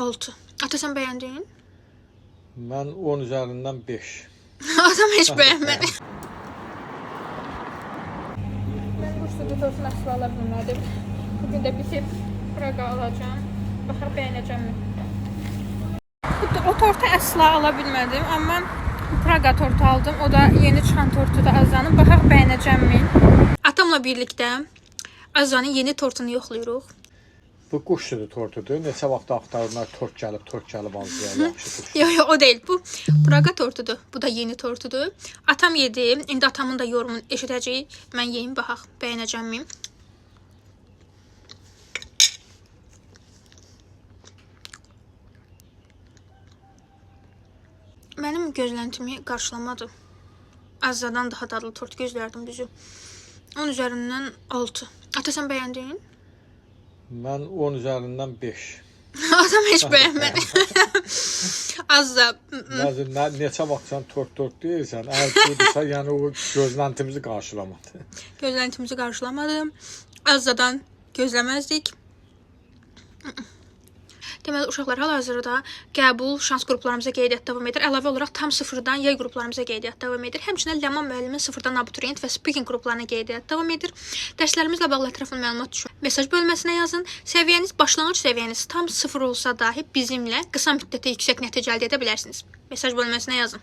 6. Ata sen beğendin? Ben 10 üzerinden 5. Adam hiç beğenmedi. Ben Bursa'da tortun asla alabilmedim. Bugün de bitip Praga alacağım. Bakar beğeneceğim mi? O tortu asla alabilmedim ama Praga tortu aldım. O da yeni çıkan tortu da Azanın. Bakar beğeneceğim mi? Atamla birlikte Azanın yeni tortunu yoxlayırıq. Bu quş südü tortudur. Neçə vaxt axtarırlar tort gəlib aldılar. Yaxşı quş. Yok o değil. Bu Praga tortudur. Bu da yeni tortudur. Atam yedi. İndi atamın da yorumunu eşidəcəyik. Mən yeyim baxaq. Beğenəcəm mi? Mənim gözləntimi qarşılamadı. Azzadan daha dadlı tort gözlərdim düzü. 10 üzərindən 6. Ata sen beğendin? Ben 10 üzerinden 5. Adam hiç beğenmedi. Azza. Neçə vaxt sən tort deyirsən, əgər budursa, yəni o gözləntimizi qarşılamadı. Gözləntimizi qarşılamadı. Azzadan gözləməzdik. Deməli, uşaqlar hal-hazırda qəbul şans qruplarımıza qeydiyyat davam edir. Əlavə olaraq tam sıfırdan yay qruplarımıza qeydiyyat davam edir. Həmçinin Ləman müəllimin sıfırdan abituriyent və speaking qruplarına qeydiyyat davam edir. Dərslərimizlə bağlı ətraflı məlumat düşün. Mesaj bölməsinə yazın. Səviyyəniz, başlanğıc səviyyəniz tam sıfır olsa dahi bizimlə qısa müddətdə yüksək nəticə əldə edə bilərsiniz. Mesaj bölməsinə yazın.